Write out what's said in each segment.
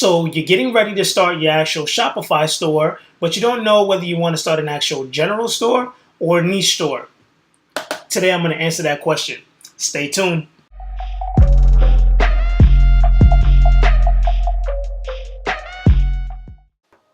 So you're getting ready to start your actual Shopify store, but you don't know whether you want to start an actual general store or a niche store. Today I'm going to answer that question. Stay tuned.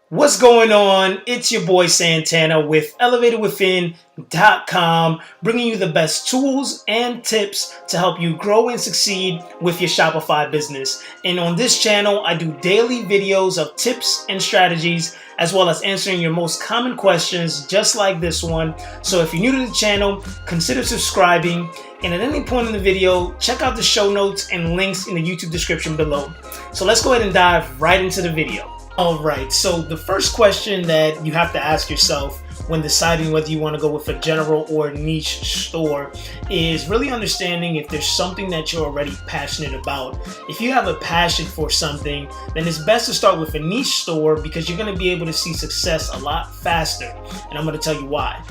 What's going on? It's your boy Santana with ElevatedWithin.com, bringing you the best tools and tips to help you grow and succeed with your Shopify business. And on this channel, I do daily videos of tips and strategies, as well as answering your most common questions, just like this one. So if you're new to the channel, consider subscribing. And at any point in the video, check out the show notes and links in the YouTube description below. So let's go ahead and dive right into the video. Alright, so the first question that you have to ask yourself when deciding whether you want to go with a general or niche store is really understanding if there's something that you're already passionate about. If you have a passion for something, then it's best to start with a niche store because you're going to be able to see success a lot faster. And I'm going to tell you why.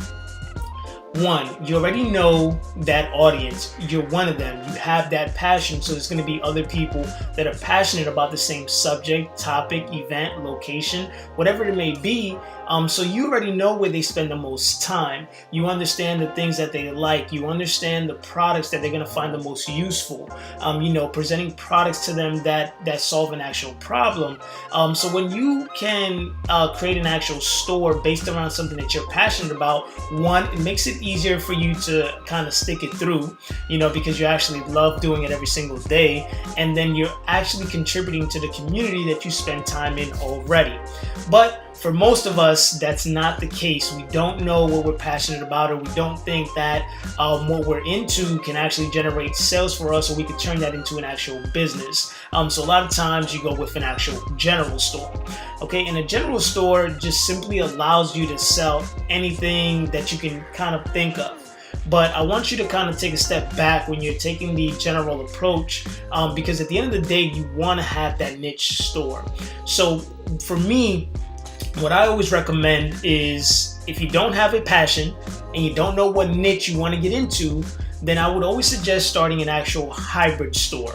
One, you already know that audience. You're one of them. You have that passion, so there's going to be other people that are passionate about the same subject, topic, event, location, whatever it may be. So you already know where they spend the most time. You understand the things that they like. You understand the products that they're going to find the most useful. Presenting products to them that solve an actual problem. So when you can create an actual store based around something that you're passionate about, one, it makes it easier for you to kind of stick it through, because you actually love doing it every single day, and then you're actually contributing to the community that you spend time in already. But for most of us, that's not the case. We don't know what we're passionate about, or we don't think that what we're into can actually generate sales for us, or we could turn that into an actual business. So a lot of times you go with an actual general store. Okay, and a general store just simply allows you to sell anything that you can kind of think of. But I want you to kind of take a step back when you're taking the general approach, because at the end of the day, you want to have that niche store. So for me, what I always recommend is if you don't have a passion and you don't know what niche you want to get into, then I would always suggest starting an actual hybrid store.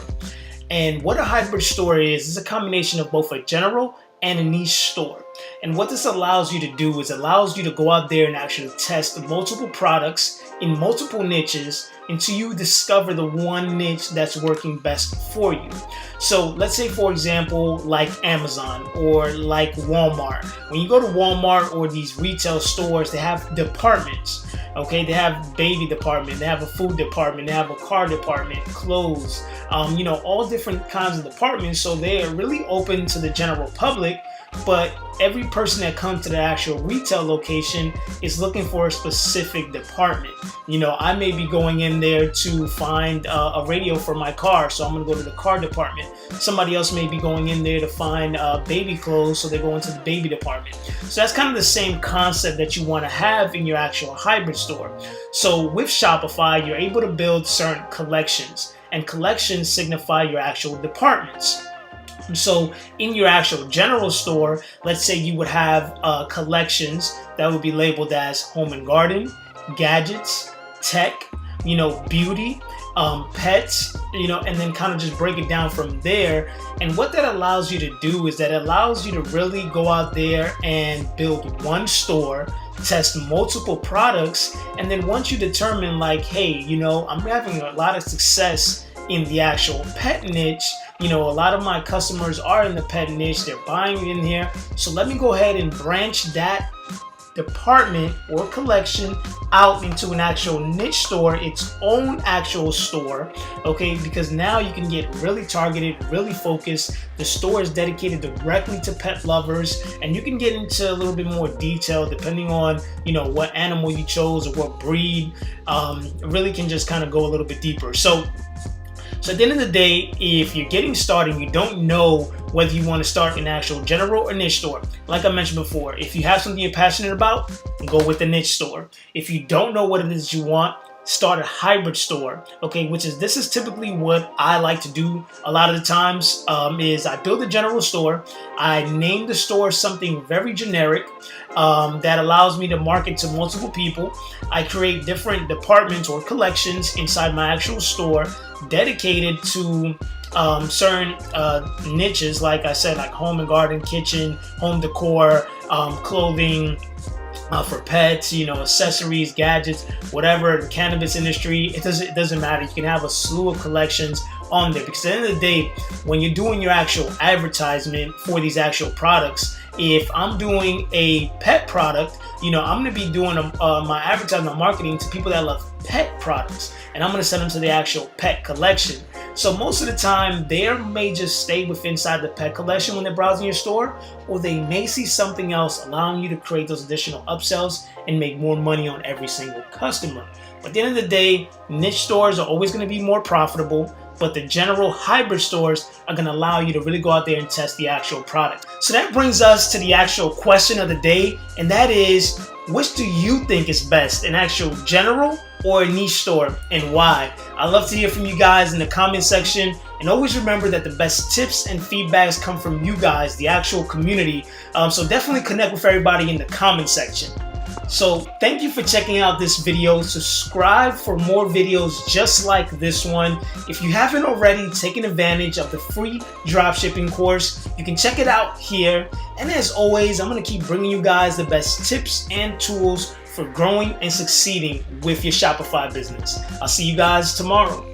And what a hybrid store is a combination of both a general and a niche store. And what this allows you to do is allows you to go out there and actually test multiple products in multiple niches until you discover the one niche that's working best for you. So let's say, for example, like Amazon or like Walmart. When you go to Walmart or these retail stores, they have departments. Okay, they have baby department, they have a food department, they have a car department, clothes, all different kinds of departments. So they are really open to the general public, but every person that comes to the actual retail location is looking for a specific department. I may be going in there to find a radio for my car, so I'm going to go to the car department. Somebody else may be going in there to find baby clothes, so they go into the baby department. So that's kind of the same concept that you want to have in your actual hybrid store. So with Shopify, you're able to build certain collections, and collections signify your actual departments. So in your actual general store, let's say you would have collections that would be labeled as home and garden, gadgets, tech, beauty, pets, and then kind of just break it down from there. And what that allows you to do is that it allows you to really go out there and build one store, test multiple products, and then once you determine like, hey, I'm having a lot of success in the actual pet niche, a lot of my customers are in the pet niche, they're buying in here, so let me go ahead and branch that department or collection out into an actual niche store, its own actual store, okay? Because now you can get really targeted, really focused. The store is dedicated directly to pet lovers, and you can get into a little bit more detail depending on, what animal you chose or what breed. Really can just kind of go a little bit deeper. So at the end of the day, if you're getting started, you don't know whether you want to start an actual general or niche store. Like I mentioned before, if you have something you're passionate about, go with the niche store. If you don't know what it is you want, start a hybrid store, okay, this is typically what I like to do a lot of the times, is I build a general store, I name the store something very generic that allows me to market to multiple people. I create different departments or collections inside my actual store dedicated to certain niches, like I said, like home and garden, kitchen, home decor, clothing, for pets, accessories, gadgets, whatever, the cannabis industry. It doesn't matter. You can have a slew of collections on there, because at the end of the day, when you're doing your actual advertisement for these actual products, if I'm doing a pet product, I'm going to be doing my advertisement marketing to people that love pet products, and I'm going to send them to the actual pet collection. So most of the time, they may just stay inside the pet collection when they're browsing your store, or they may see something else allowing you to create those additional upsells and make more money on every single customer. But at the end of the day, niche stores are always going to be more profitable, but the general hybrid stores are going to allow you to really go out there and test the actual product. So that brings us to the actual question of the day, and that is, which do you think is best, an actual general or a niche store, and why? I'd love to hear from you guys in the comment section, and always remember that the best tips and feedbacks come from you guys, the actual community. So definitely connect with everybody in the comment section. So thank you for checking out this video. Subscribe for more videos just like this one. If you haven't already taken advantage of the free dropshipping course, you can check it out here. And as always, I'm going to keep bringing you guys the best tips and tools for growing and succeeding with your Shopify business. I'll see you guys tomorrow.